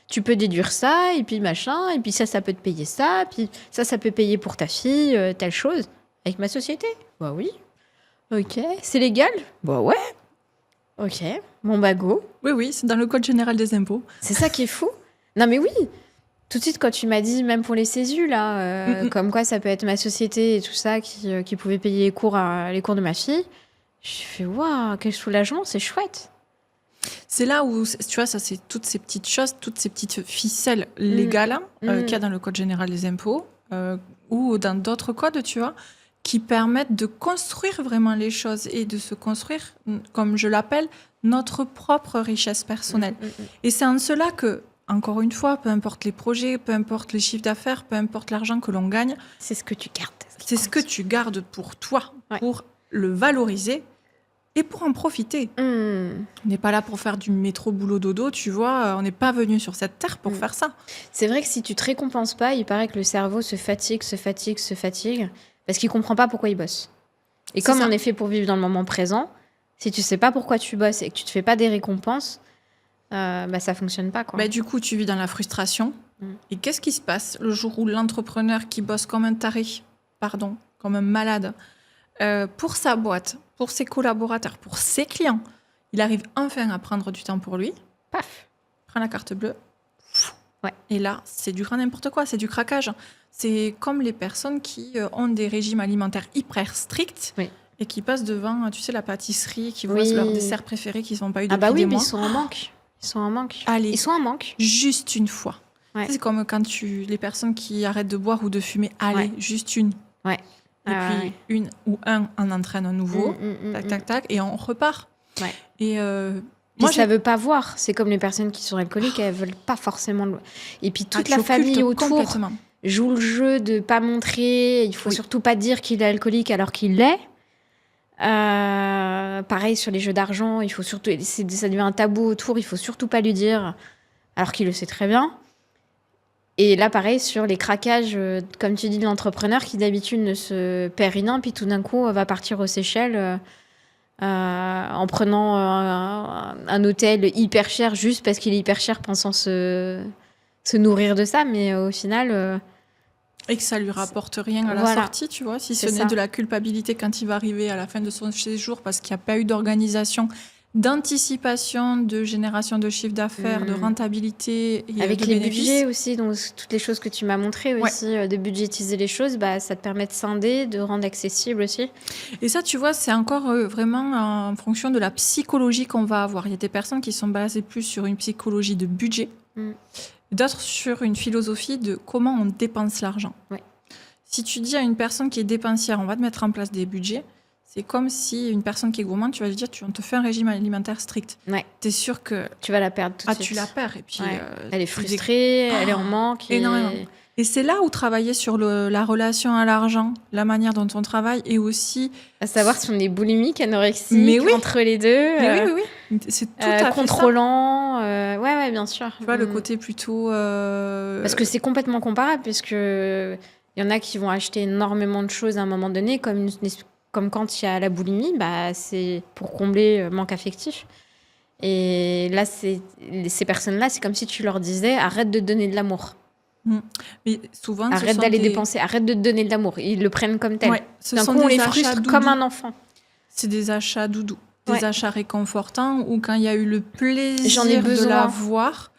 tu peux déduire ça, et puis machin, et puis ça peut te payer ça, puis ça peut payer pour ta fille, telle chose. Avec ma société? Bah oui. Ok. C'est légal? Bah ouais. Ok. Bon bah go. Oui, c'est dans le code général des impôts. C'est ça qui est fou. Non mais oui. Tout de suite, quand tu m'as dit, même pour les CESU, là, comme quoi ça peut être ma société et tout ça qui pouvait payer les cours de ma fille, j'ai fait, waouh, quel soulagement, c'est chouette. C'est là où, tu vois, ça, c'est toutes ces petites choses, toutes ces petites ficelles légales qu'il y a dans le code général des impôts ou dans d'autres codes, tu vois, qui permettent de construire vraiment les choses et de se construire, comme je l'appelle, notre propre richesse personnelle. Et c'est en cela que, encore une fois, peu importe les projets, peu importe les chiffres d'affaires, peu importe l'argent que l'on gagne, c'est ce que tu gardes. C'est ce que tu gardes pour toi, pour le valoriser et pour en profiter. On n'est pas là pour faire du métro boulot dodo, tu vois, on n'est pas venu sur cette terre pour faire ça. C'est vrai que si tu te récompenses pas, il paraît que le cerveau se fatigue, parce qu'il comprend pas pourquoi il bosse. Et comme on est fait pour vivre dans le moment présent, si tu sais pas pourquoi tu bosses et que tu te fais pas des récompenses, ça fonctionne pas, quoi. Du coup, tu vis dans la frustration. Et qu'est-ce qui se passe le jour où l'entrepreneur qui bosse comme un taré, comme un malade, pour sa boîte, pour ses collaborateurs, pour ses clients, il arrive enfin à prendre du temps pour lui. Paf, prend la carte bleue. Et là, c'est du grand n'importe quoi, c'est du craquage. C'est comme les personnes qui ont des régimes alimentaires hyper stricts et qui passent devant, tu sais, la pâtisserie, qui voient leur dessert préféré qu'ils n'ont pas eu depuis des mois. Mais ils sont en manque. Allez, ils sont en manque. Juste une fois. C'est comme quand les personnes qui arrêtent de boire ou de fumer, allez, juste une. Et puis une ou un en entraîne un nouveau, tac, et on repart. Et moi, ça veut pas voir. C'est comme les personnes qui sont alcooliques, elles veulent pas forcément. Et puis toute la famille autour joue le jeu de pas montrer. Il faut surtout pas dire qu'il est alcoolique alors qu'il l'est. Pareil sur les jeux d'argent, il faut surtout, ça devient un tabou autour. Il faut surtout pas lui dire alors qu'il le sait très bien. Et là, pareil, sur les craquages, comme tu dis, de l'entrepreneur qui d'habitude ne se paie rien, puis tout d'un coup va partir aux Seychelles en prenant un hôtel hyper cher juste parce qu'il est hyper cher, pensant se nourrir de ça, mais au final... et que ça lui rapporte rien à la sortie, tu vois, si ce n'est de la culpabilité quand il va arriver à la fin de son séjour parce qu'il n'y a pas eu d'organisation, d'anticipation, de génération de chiffre d'affaires, de rentabilité et avec de les bénéfices. Budgets aussi, donc toutes les choses que tu m'as montrées aussi, de budgétiser les choses, ça te permet de scinder, de rendre accessible aussi. Et ça, tu vois, c'est encore vraiment en fonction de la psychologie qu'on va avoir. Il y a des personnes qui sont basées plus sur une psychologie de budget, d'autres sur une philosophie de comment on dépense l'argent. Si tu dis à une personne qui est dépensière, on va te mettre en place des budgets, C'est comme si une personne qui est gourmande, tu vas lui dire, on te fait un régime alimentaire strict. Ouais. Tu es sûr que Tu vas la perdre tout de suite. tu la perds. Et puis, Ouais. Elle est frustrée, elle est en manque. Énormément. Et c'est là où travailler sur la relation à l'argent, la manière dont on travaille, et aussi... À savoir si on est boulimique, anorexique, entre les deux. Oui. C'est tout à fait contrôlant. Ouais, bien sûr. Tu vois, le côté plutôt... Parce que c'est complètement comparable, puisque il y en a qui vont acheter énormément de choses à un moment donné, comme quand il y a la boulimie, c'est pour combler manque affectif. Et là, ces personnes-là, c'est comme si tu leur disais, arrête de donner de l'amour. Mais souvent, arrête d'aller dépenser, arrête de te donner de l'amour. Ils le prennent comme tel. D'un coup, on les frustre comme un enfant. C'est des achats doudous, des achats réconfortants, ou quand il y a eu le plaisir J'en ai besoin de l'avoir,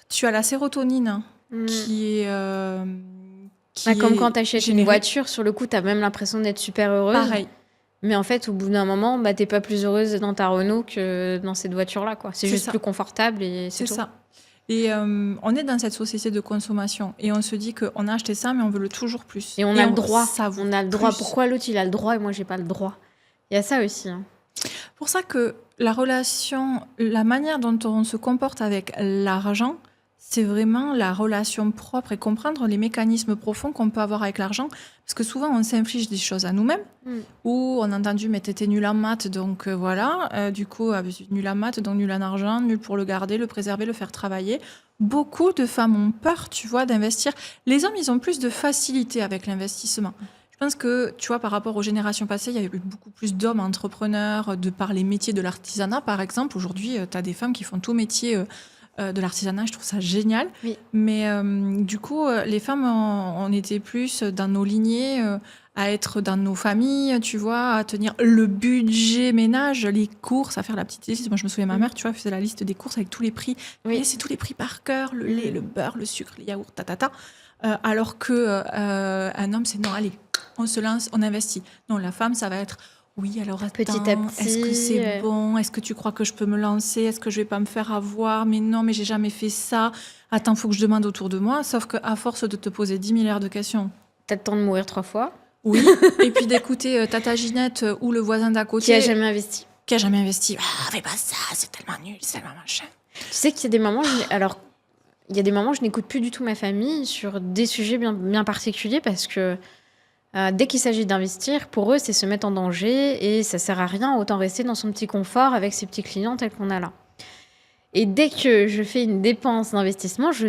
tu as la sérotonine qui est... comme quand tu achètes une voiture, sur le coup, tu as même l'impression d'être super heureuse. Pareil. Mais en fait, au bout d'un moment, t'es pas plus heureuse dans ta Renault que dans cette voiture-là. C'est juste plus confortable et c'est tout. Ça. Et on est dans cette société de consommation et on se dit qu'on a acheté ça, mais on veut le toujours plus. Et on a le droit. On a le droit. Pourquoi l'autre, il a le droit et moi, j'ai pas le droit? Il y a ça aussi. Pour ça que la relation, la manière dont on se comporte avec l'argent, c'est vraiment la relation propre et comprendre les mécanismes profonds qu'on peut avoir avec l'argent. Parce que souvent, on s'inflige des choses à nous-mêmes. Ou on a entendu, mais t'étais nul en maths, donc voilà. Du coup, nul en maths, donc nul en argent, nul pour le garder, le préserver, le faire travailler. Beaucoup de femmes ont peur, tu vois, d'investir. Les hommes, ils ont plus de facilité avec l'investissement. Je pense que, tu vois, par rapport aux générations passées, il y avait beaucoup plus d'hommes entrepreneurs, de par les métiers de l'artisanat, par exemple. Aujourd'hui, tu as des femmes qui font tout métier de l'artisanat, je trouve ça génial. Oui. Mais du coup, les femmes, on était plus dans nos lignées, à être dans nos familles, tu vois, à tenir le budget ménage, les courses, à faire la petite liste. Moi, je me souviens, ma mère, tu vois, faisait la liste des courses avec tous les prix. Et c'est tous les prix par cœur, le lait, le beurre, le sucre, les yaourts, alors que un homme, c'est non, allez, on se lance, on investit. Non, la femme, ça va être... Oui, alors attends, petit à petit, est-ce que c'est bon? Est-ce que tu crois que je peux me lancer? Est-ce que je vais pas me faire avoir? Mais non, mais j'ai jamais fait ça. Attends, faut que je demande autour de moi. Sauf qu'à force de te poser 10 milliards de questions... T'as le temps de mourir 3 fois. Oui, et puis d'écouter Tata Ginette ou le voisin d'à côté... Qui a jamais investi. Ah, fais pas ça, c'est tellement nul, c'est tellement machin. Tu sais qu'il y a des moments... il y a des moments où je n'écoute plus du tout ma famille sur des sujets bien particuliers parce que... dès qu'il s'agit d'investir, pour eux, c'est se mettre en danger et ça sert à rien, autant rester dans son petit confort avec ses petits clients tels qu'on a là. Et dès que je fais une dépense d'investissement, je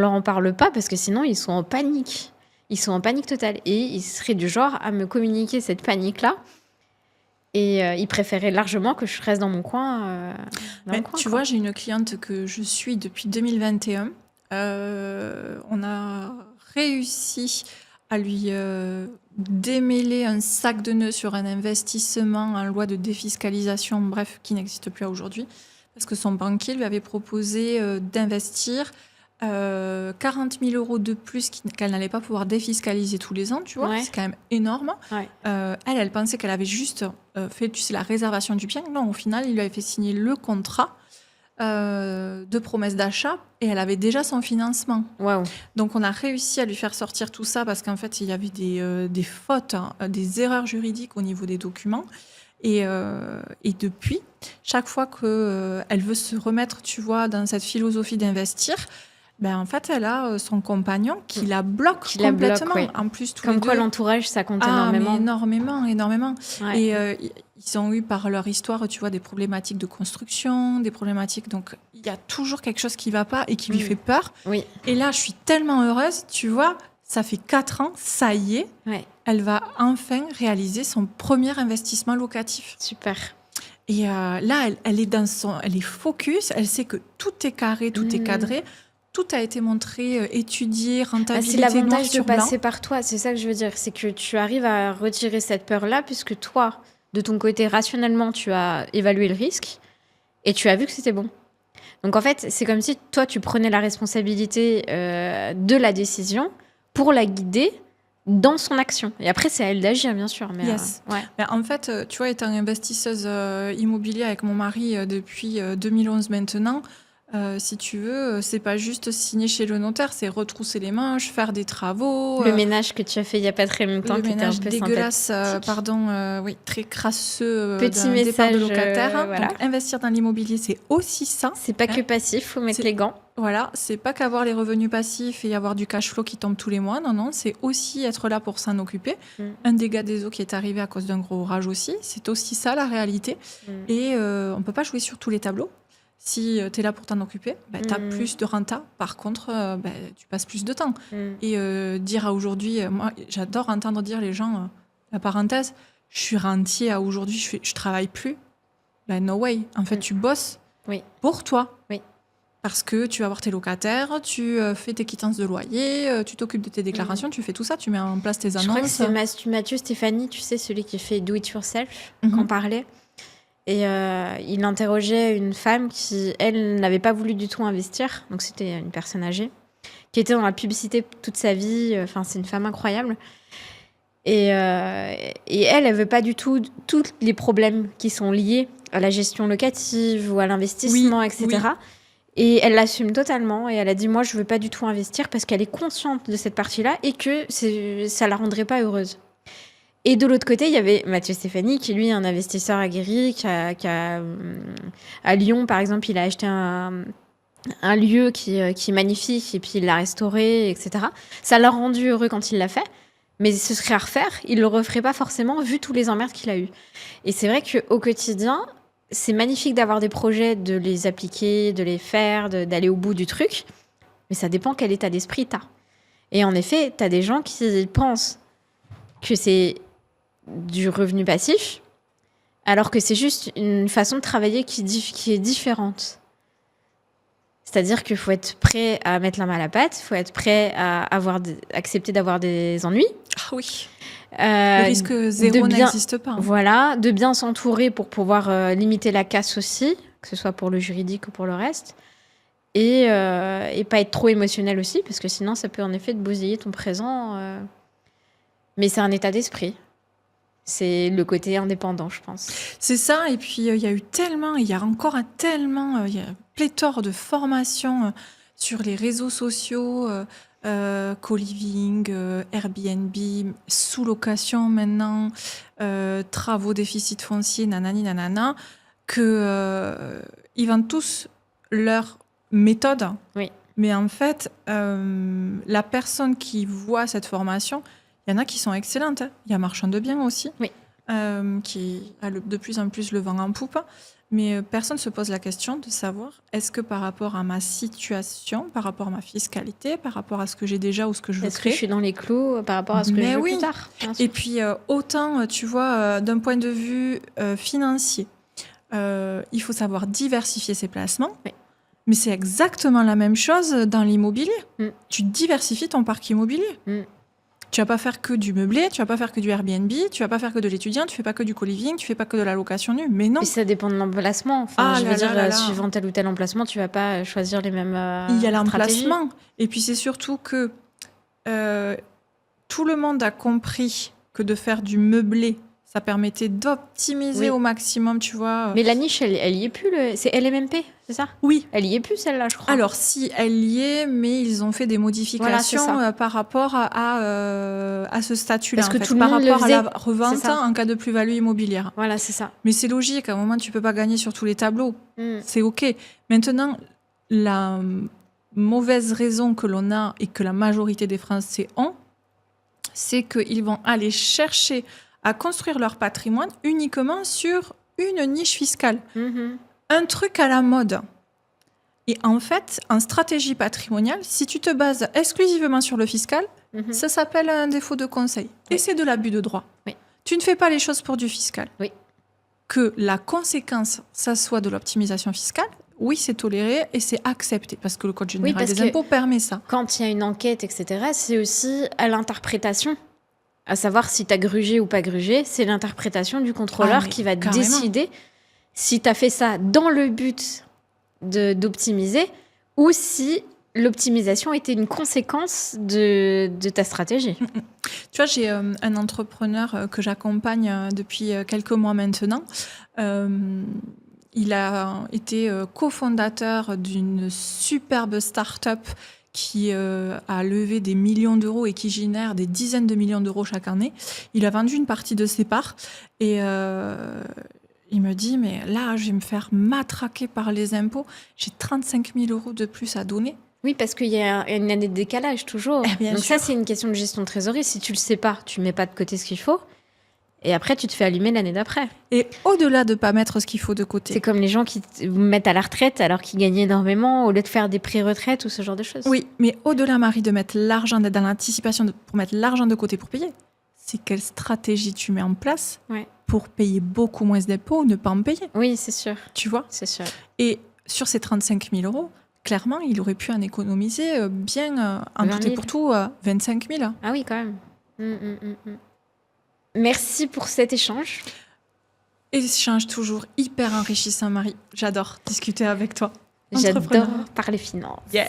leur en parle pas parce que sinon, ils sont en panique. Ils sont en panique totale et ils seraient du genre à me communiquer cette panique-là. Et ils préféraient largement que je reste dans mon coin. Tu vois, j'ai une cliente que je suis depuis 2021. On a réussi à lui démêler un sac de nœuds sur un investissement en loi de défiscalisation, bref, qui n'existe plus aujourd'hui, parce que son banquier lui avait proposé d'investir 40 000 euros de plus qu'elle n'allait pas pouvoir défiscaliser tous les ans, tu vois, c'est quand même énorme. Elle pensait qu'elle avait juste fait, tu sais, la réservation du bien. Non, au final, il lui avait fait signer le contrat de promesse d'achat et elle avait déjà son financement. Wow. Donc on a réussi à lui faire sortir tout ça parce qu'en fait il y avait des fautes, des erreurs juridiques au niveau des documents et depuis, chaque fois qu'elle veut se remettre, tu vois, dans cette philosophie d'investir, en fait, elle a son compagnon qui la bloque complètement. En plus, tous comme les quoi, deux... l'entourage, ça compte énormément. Mais énormément. Ouais. Et ils ont eu, par leur histoire, tu vois, des problématiques de construction, des problématiques... Donc, il y a toujours quelque chose qui ne va pas et qui lui fait peur. Oui. Et là, je suis tellement heureuse, tu vois, ça fait 4 ans, ça y est, elle va enfin réaliser son premier investissement locatif. Super. Et là, elle est focus, elle sait que tout est carré, tout est cadré. Tout a été montré, étudié, rentabilité noir sur blanc. C'est l'avantage de passer par toi, c'est ça que je veux dire. C'est que tu arrives à retirer cette peur-là puisque toi, de ton côté, rationnellement, tu as évalué le risque et tu as vu que c'était bon. Donc en fait, c'est comme si toi, tu prenais la responsabilité de la décision pour la guider dans son action. Et après, c'est à elle d'agir, bien sûr. Mais, mais en fait, tu vois, étant investisseuse immobilière avec mon mari depuis 2011 maintenant, si tu veux, c'est pas juste signer chez le notaire, c'est retrousser les manches, faire des travaux. Le ménage que tu as fait il y a pas très longtemps, Le qui était un ménage peu dégueulasse, sympathique. oui, très crasseux Petit d'un départ de message, locataire. voilà. Donc, investir dans l'immobilier, c'est aussi ça. C'est pas que passif, faut mettre C'est- les gants. Voilà, c'est pas qu'avoir les revenus passifs et avoir du cash flow qui tombe tous les mois. Non, non, c'est aussi être là pour s'en occuper. Un dégât des eaux qui est arrivé à cause d'un gros orage aussi, c'est aussi ça la réalité. Et on peut pas jouer sur tous les tableaux. Si tu es là pour t'en occuper, tu as plus de renta. Par contre, tu passes plus de temps. Et dire à aujourd'hui, moi j'adore entendre dire les gens, la parenthèse, je suis rentier à aujourd'hui, je travaille plus. No way. En fait, tu bosses pour toi. Oui. Parce que tu vas voir tes locataires, tu fais tes quittances de loyer, tu t'occupes de tes déclarations, tu fais tout ça, tu mets en place tes annonces. Je crois que c'est Mathieu Stéphanie, tu sais, celui qui fait Do It Yourself, qu'on parlait. Et il interrogeait une femme qui, elle, n'avait pas voulu du tout investir. Donc, c'était une personne âgée, qui était dans la publicité toute sa vie. Enfin, c'est une femme incroyable. Et elle veut pas du tout tous les problèmes qui sont liés à la gestion locative ou à l'investissement, etc. Oui. Et elle l'assume totalement. Et elle a dit, moi, je veux pas du tout investir parce qu'elle est consciente de cette partie-là et que ça la rendrait pas heureuse. Et de l'autre côté, il y avait Mathieu Stéphanie, qui lui est un investisseur aguerri, à Lyon, par exemple, il a acheté un lieu qui est magnifique et puis il l'a restauré, etc. Ça l'a rendu heureux quand il l'a fait, mais ce serait à refaire, il le referait pas forcément vu tous les emmerdes qu'il a eu. Et c'est vrai qu'au quotidien, c'est magnifique d'avoir des projets, de les appliquer, de les faire, d'aller au bout du truc, mais ça dépend quel état d'esprit t'as. Et en effet, t'as des gens qui pensent que c'est du revenu passif, alors que c'est juste une façon de travailler qui est différente. C'est-à-dire qu'il faut être prêt à mettre la main à la pâte, il faut être prêt à accepter d'avoir des ennuis. Ah oui. Le risque zéro n'existe pas. Voilà, de bien s'entourer pour pouvoir limiter la casse aussi, que ce soit pour le juridique ou pour le reste. Et pas être trop émotionnel aussi, parce que sinon ça peut en effet te bousiller ton présent. Mais c'est un état d'esprit. C'est le côté indépendant, je pense. C'est ça, et puis il y a pléthore de formations sur les réseaux sociaux, co-living, Airbnb, sous-location maintenant, travaux déficit foncier, nanani nanana, ils vendent tous leur méthode. Oui. Mais en fait, la personne qui voit cette formation, il y en a qui sont excellentes. Il y a Marchand de Biens aussi, qui a de plus en plus le vent en poupe. Mais personne ne se pose la question de savoir, est-ce que par rapport à ma situation, par rapport à ma fiscalité, par rapport à ce que j'ai déjà ou ce que je veux créer... Est-ce que je suis dans les clous par rapport à ce que je veux plus tard? Et puis, autant, tu vois, d'un point de vue financier, il faut savoir diversifier ses placements. Oui. Mais c'est exactement la même chose dans l'immobilier. Tu diversifies ton parc immobilier. Tu vas pas faire que du meublé, tu vas pas faire que du Airbnb, tu vas pas faire que de l'étudiant, tu fais pas que du co-living, tu fais pas que de la location nue. Mais non. Et ça dépend de l'emplacement. Enfin, je veux dire, suivant tel ou tel emplacement, tu vas pas choisir les mêmes il y a l'emplacement. Et puis c'est surtout que tout le monde a compris que de faire du meublé, ça permettait d'optimiser au maximum, tu vois. Mais la niche, elle y est plus. C'est LMMP, c'est ça? Oui. Elle y est plus, celle-là, je crois. Alors, si, elle y est, mais ils ont fait des modifications par rapport à ce statut-là. Parce que tout le par monde rapport le faisait. À la revente en cas de plus-value immobilière. Voilà, c'est ça. Mais c'est logique, à un moment, tu peux pas gagner sur tous les tableaux. C'est OK. Maintenant, la mauvaise raison que l'on a et que la majorité des Français ont, c'est qu'ils vont aller chercher à construire leur patrimoine uniquement sur une niche fiscale. Un truc à la mode. Et en fait, en stratégie patrimoniale, si tu te bases exclusivement sur le fiscal, ça s'appelle un défaut de conseil. Et c'est de l'abus de droit. Tu ne fais pas les choses pour du fiscal. Que la conséquence, ça soit de l'optimisation fiscale, oui, c'est toléré et c'est accepté, parce que le Code général des impôts permet ça. Quand il y a une enquête, etc., c'est aussi à l'interprétation. À savoir si tu as grugé ou pas grugé, c'est l'interprétation du contrôleur qui va décider si tu as fait ça dans le but d'optimiser ou si l'optimisation était une conséquence de ta stratégie. Tu vois, j'ai un entrepreneur que j'accompagne depuis quelques mois maintenant. Il a été cofondateur d'une superbe start-up qui a levé des millions d'euros et qui génère des dizaines de millions d'euros chaque année. Il a vendu une partie de ses parts et il me dit, mais là, je vais me faire matraquer par les impôts. J'ai 35 000 euros de plus à donner. Oui, parce qu'il y a une année de décalage toujours. Bien Donc sûr. ça, c'est une question de gestion de trésorerie. Si tu le sais pas, tu mets pas de côté ce qu'il faut. Et après, tu te fais allumer l'année d'après. Et au-delà de ne pas mettre ce qu'il faut de côté. C'est comme les gens qui vous mettent à la retraite alors qu'ils gagnent énormément au lieu de faire des pré-retraites ou ce genre de choses. Oui, mais au-delà, Marie, de mettre l'argent, d'être dans l'anticipation pour mettre l'argent de côté pour payer, c'est quelle stratégie tu mets en place pour payer beaucoup moins d'impôts ou ne pas en payer. Oui, c'est sûr. Tu vois ? C'est sûr. Et sur ces 35 000 euros, clairement, il aurait pu en économiser bien, en tout et pour tout, 25 000. Ah oui, quand même. Merci pour cet échange. Échange toujours hyper enrichissant, Marie. J'adore discuter avec toi. J'adore parler finance. Yeah.